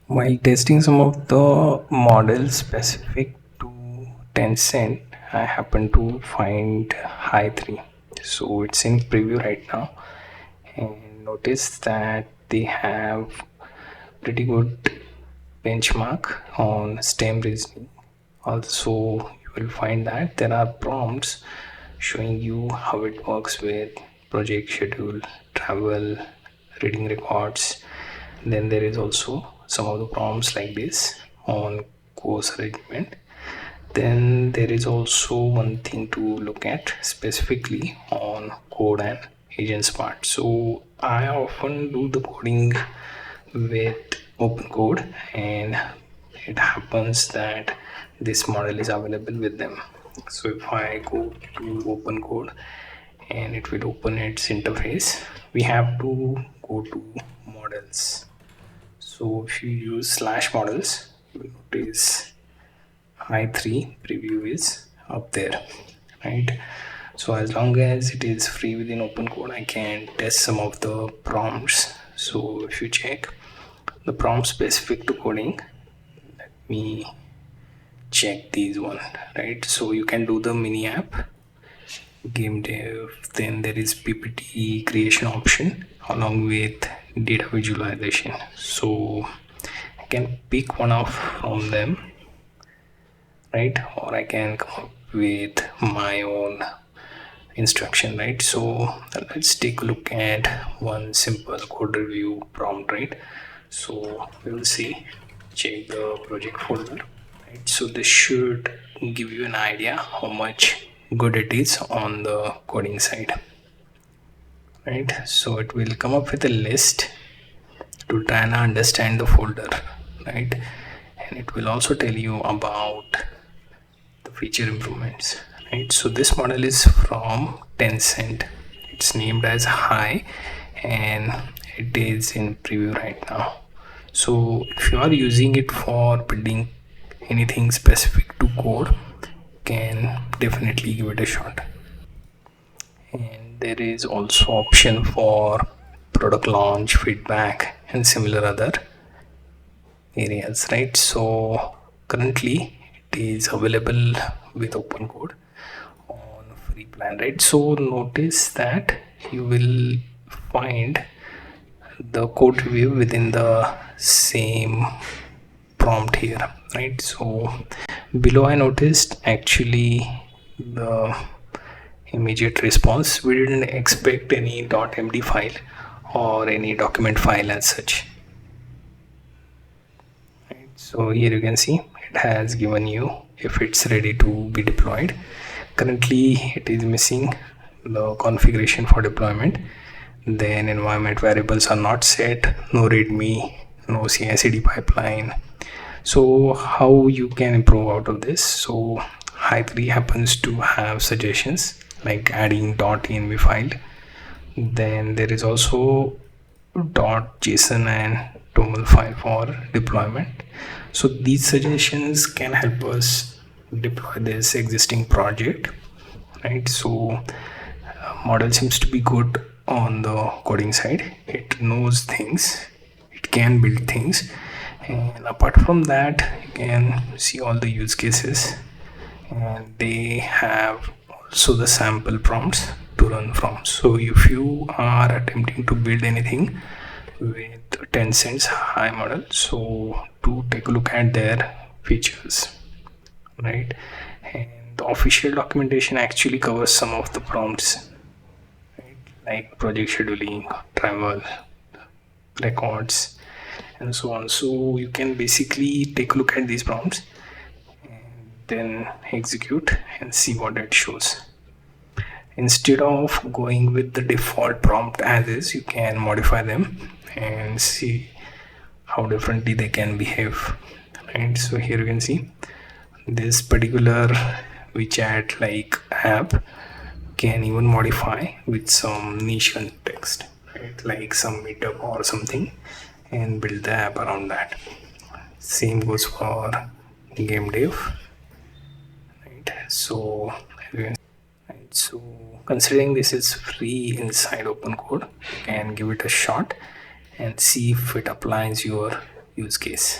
While testing some of the models specific to Tencent, I happen to find Hy3. So it's in preview right now, and notice that they have pretty good benchmark on STEM reasoning. Also, you will find that there are prompts showing you how it works with project schedule, travel, reading records. Then there is also some of the prompts like this on course arrangement. Then there is also one thing to look at specifically on code and agents part. So I often do the coding with open code, and it happens that this model is available with them. So if I go to open code and it will open its interface, we have to go to models. So if you use slash models, you will notice Hy3 preview is up there, right? So as long as it is free within open code, I can test some of the prompts. So if you check the prompt specific to coding, let me check these one, right? So you can do the mini app, game dev, then there is ppt creation option along with data visualization. So I can pick one of from them, right? Or I can come up with my own instruction, right? So let's take a look at one simple code review prompt, right? So we will see, check the project folder, right? So this should give you an idea how much good it is on the coding side, right? So it will come up with a list to try and understand the folder, right? And it will also tell you about the feature improvements, right? So this model is from Tencent. It's named as Hi, and it is in preview right now. So if you are using it for building anything specific to code, can definitely give it a shot. And there is also option for product launch, feedback, and similar other areas, right? So currently it is available with open code on free plan, right? So notice that you will find the code review within the same prompt here, right? So below I noticed actually the immediate response. We didn't expect any .md file or any document file as such, right? So here you can see it has given you if it's ready to be deployed. Currently it is missing the configuration for deployment. Then environment variables are not set, no readme, no ci/cd pipeline. So how you can improve out of this? So Hy3 happens to have suggestions like adding .env file. Then there is also .json and toml file for deployment. So these suggestions can help us deploy this existing project, right? So model seems to be good on the coding side. It knows things, it can build things, and apart from that you can see all the use cases, and they have also the sample prompts to run from. So if you are attempting to build anything with Tencent's Hi model, so to take a look at their features, right? And the official documentation actually covers some of the prompts, right? Like project scheduling, travel, records, and so on. So you can basically take a look at these prompts and then execute and see what it shows. Instead of going with the default prompt as is, you can modify them and see how differently they can behave, right? So here you can see this particular WeChat like app can even modify with some niche context, right? Like some meetup or something, and build the app around that. Same goes for game dev, right? So right, so considering this is free inside open code, you can give it a shot and see if it applies your use case.